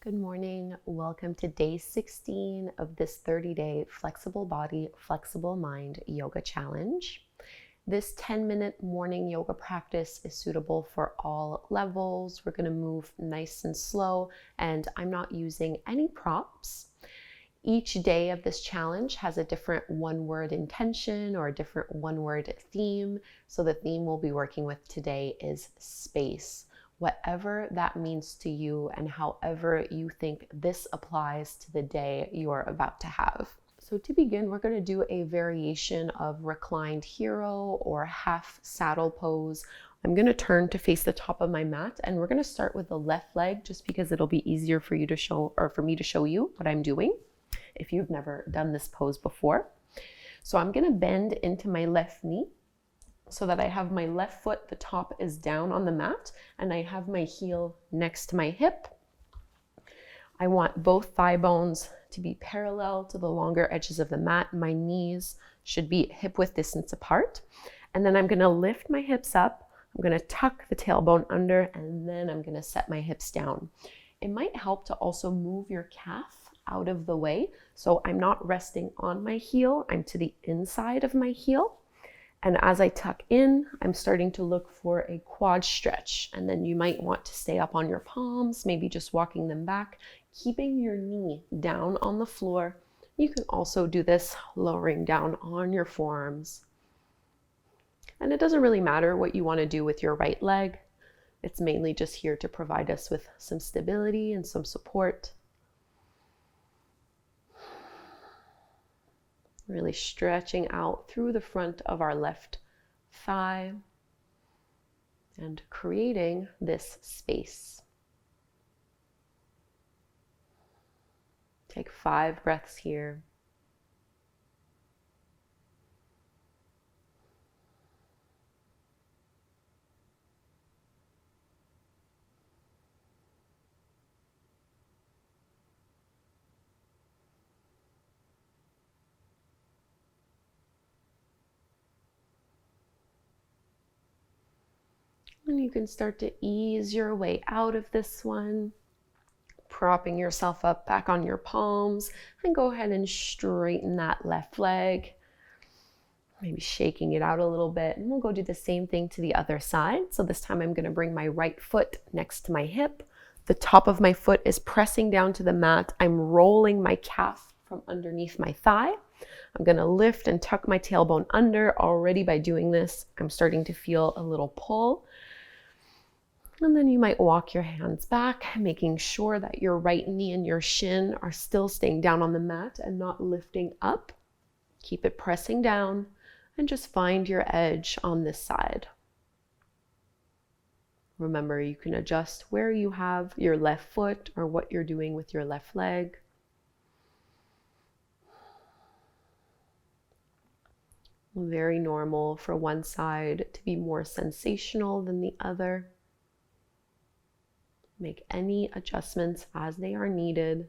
Good morning. Welcome to day 16 of this 30-day flexible body, flexible mind yoga challenge. This 10-minute morning yoga practice is suitable for all levels. We're going to move nice and slow, and I'm not using any props. Each day of this challenge has a different one-word intention or a different one-word theme. So the theme we'll be working with today is space. Whatever that means to you and however you think this applies to the day you're about to have. So to begin, we're going to do a variation of reclined hero or half saddle pose. I'm going to turn to face the top of my mat, and we're going to start with the left leg just because it'll be easier for you to show, or for me to show you what I'm doing if you've never done this pose before. So I'm going to bend into my left knee so that I have my left foot, the top is down on the mat, and I have my heel next to my hip. I want both thigh bones to be parallel to the longer edges of the mat. My knees should be hip width distance apart. And then I'm going to lift my hips up. I'm going to tuck the tailbone under, and then I'm going to set my hips down. It might help to also move your calf out of the way. So I'm not resting on my heel, I'm to the inside of my heel. And as I tuck in, I'm starting to look for a quad stretch. And then you might want to stay up on your palms, maybe just walking them back, keeping your knee down on the floor. You can also do this lowering down on your forearms. And it doesn't really matter what you want to do with your right leg. It's mainly just here to provide us with some stability and some support. Really stretching out through the front of our left thigh and creating this space. Take 5 breaths here. And you can start to ease your way out of this one, propping yourself up back on your palms, and go ahead and straighten that left leg, maybe shaking it out a little bit. And we'll go do the same thing to the other side. So this time I'm going to bring my right foot next to my hip. The top of my foot is pressing down to the mat. I'm rolling my calf from underneath my thigh. I'm going to lift and tuck my tailbone under. Already by doing this, I'm starting to feel a little pull. And then you might walk your hands back, making sure that your right knee and your shin are still staying down on the mat and not lifting up. Keep it pressing down and just find your edge on this side. Remember, you can adjust where you have your left foot or what you're doing with your left leg. Very normal for one side to be more sensational than the other. Make any adjustments as they are needed.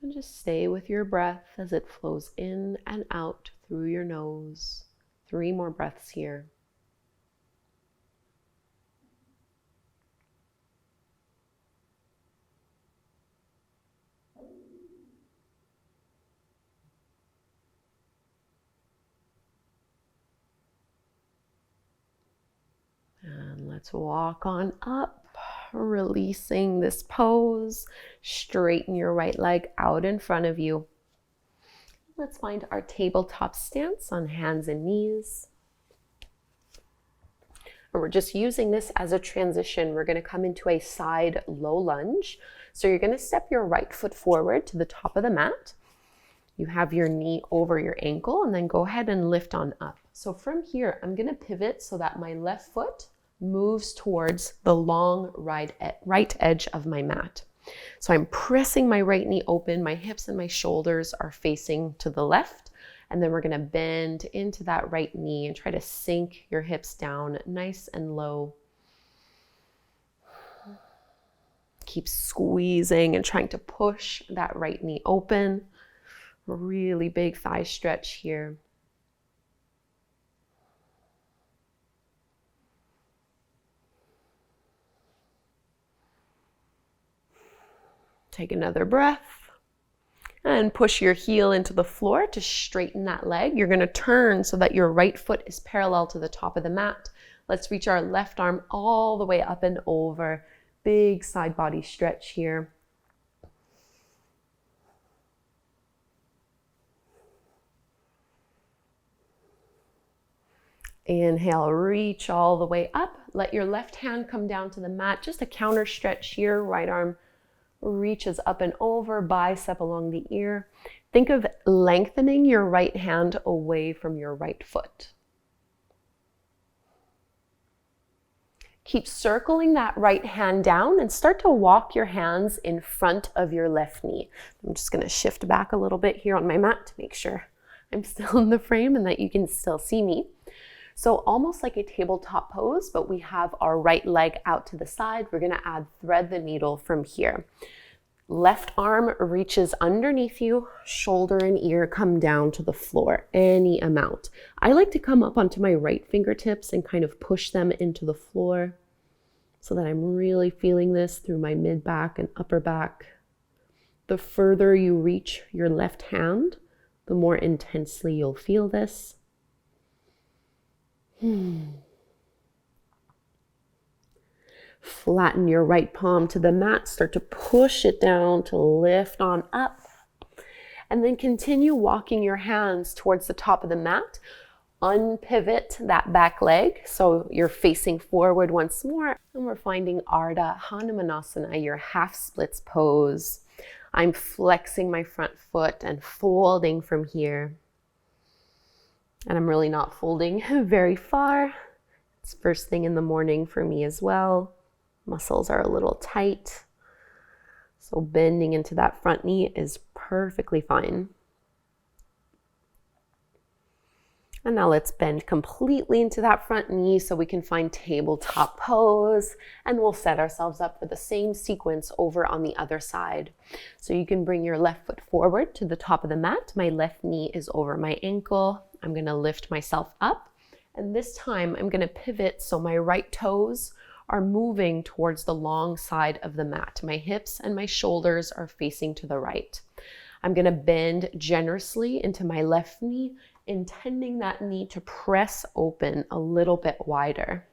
And just stay with your breath as it flows in and out through your nose. 3 more breaths here. And let's walk on up, releasing this pose. Straighten your right leg out in front of you. Let's find our tabletop stance on hands and knees. And we're just using this as a transition. We're going to come into a side low lunge. So you're going to step your right foot forward to the top of the mat. You have your knee over your ankle, and then go ahead and lift on up. So from here, I'm going to pivot so that my left foot moves towards the long right edge of my mat. So I'm pressing my right knee open, my hips and my shoulders are facing to the left, and then we're going to bend into that right knee and try to sink your hips down nice and low. Keep squeezing and trying to push that right knee open. Really big thigh stretch here. Take another breath. And push your heel into the floor to straighten that leg. You're going to turn so that your right foot is parallel to the top of the mat. Let's reach our left arm all the way up and over. Big side body stretch here. Inhale, reach all the way up. Let your left hand come down to the mat. Just a counter stretch here. Right arm reaches up and over, bicep along the ear. Think of lengthening your right hand away from your right foot. Keep circling that right hand down and start to walk your hands in front of your left knee. I'm just going to shift back a little bit here on my mat to make sure I'm still in the frame and that you can still see me. So almost like a tabletop pose, but we have our right leg out to the side. We're going to add thread the needle from here. Left arm reaches underneath you, shoulder and ear come down to the floor, any amount. I like to come up onto my right fingertips and kind of push them into the floor so that I'm really feeling this through my mid back and upper back. The further you reach your left hand, the more intensely you'll feel this. Flatten your right palm to the mat. Start to push it down to lift on up. And then continue walking your hands towards the top of the mat. Unpivot that back leg so you're facing forward once more. And we're finding Ardha Hanumanasana, your half splits pose. I'm flexing my front foot and folding from here. And I'm really not folding very far. It's first thing in the morning for me as well. Muscles are a little tight. So bending into that front knee is perfectly fine. And now let's bend completely into that front knee so we can find tabletop pose. And we'll set ourselves up for the same sequence over on the other side. So you can bring your left foot forward to the top of the mat. My left knee is over my ankle. I'm going to lift myself up. And this time I'm going to pivot so my right toes are moving towards the long side of the mat. My hips and my shoulders are facing to the right. I'm going to bend generously into my left knee, intending that knee to press open a little bit wider.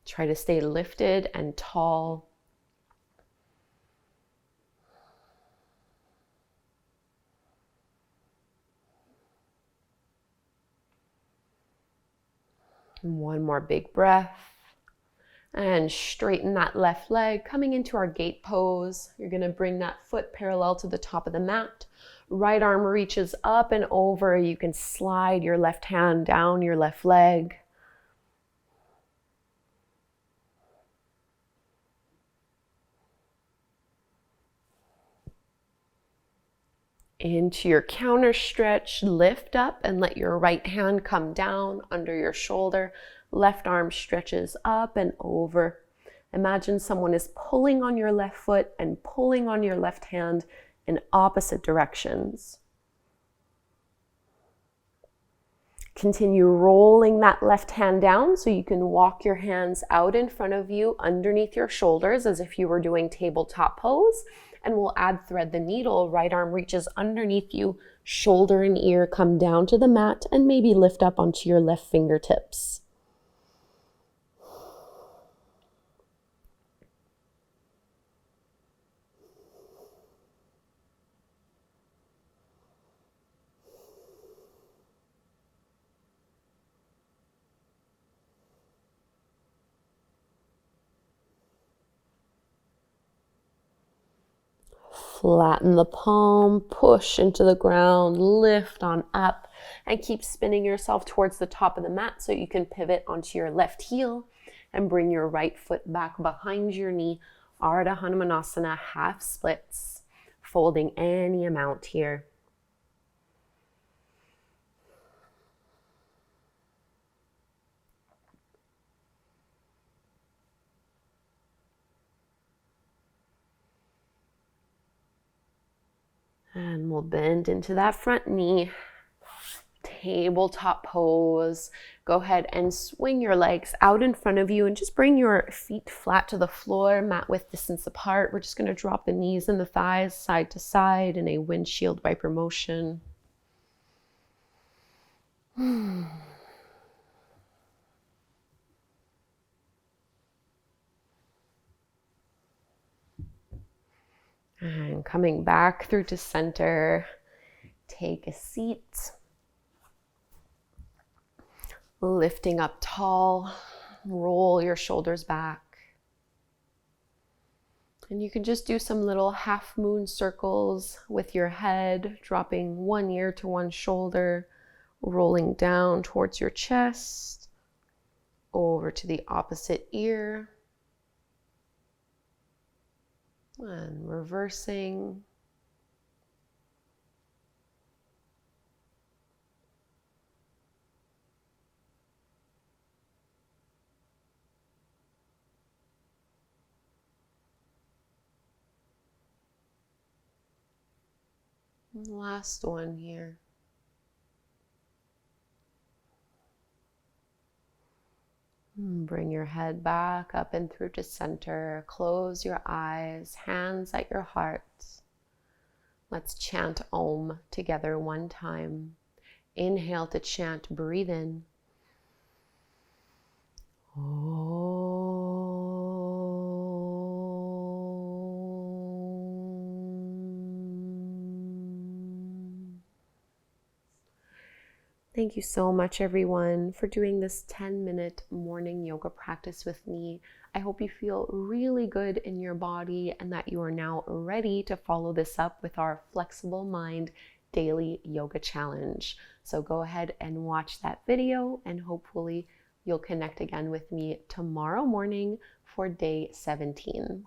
Try to stay lifted and tall. One more big breath. And straighten that left leg, coming into our gate pose. You're going to bring that foot parallel to the top of the mat. Right arm reaches up and over. You can slide your left hand down your left leg. Into your counter stretch, lift up and let your right hand come down under your shoulder. Left arm stretches up and over. Imagine someone is pulling on your left foot and pulling on your left hand in opposite directions. Continue rolling that left hand down so you can walk your hands out in front of you underneath your shoulders as if you were doing tabletop pose. And we'll add thread the needle. Right arm reaches underneath you, shoulder and ear come down to the mat, and maybe lift up onto your left fingertips. Flatten the palm, push into the ground, lift on up, and keep spinning yourself towards the top of the mat so you can pivot onto your left heel and bring your right foot back behind your knee. Ardha Hanumanasana, half splits, folding any amount here. And we'll bend into that front knee. Tabletop pose. Go ahead and swing your legs out in front of you and just bring your feet flat to the floor, mat width distance apart. We're just going to drop the knees and the thighs side to side in a windshield wiper motion. And coming back through to center, take a seat. Lifting up tall, roll your shoulders back. And you can just do some little half moon circles with your head, dropping one ear to one shoulder, rolling down towards your chest, over to the opposite ear, and reversing. Last one here. Bring your head back up and through to center. Close your eyes, hands at your heart. Let's chant Om together one time. Inhale to chant, breathe in. Om. Thank you so much, everyone, for doing this 10-minute morning yoga practice with me. I hope you feel really good in your body and that you are now ready to follow this up with our Flexible Mind Daily Yoga Challenge. So go ahead and watch that video, and hopefully you'll connect again with me tomorrow morning for day 17.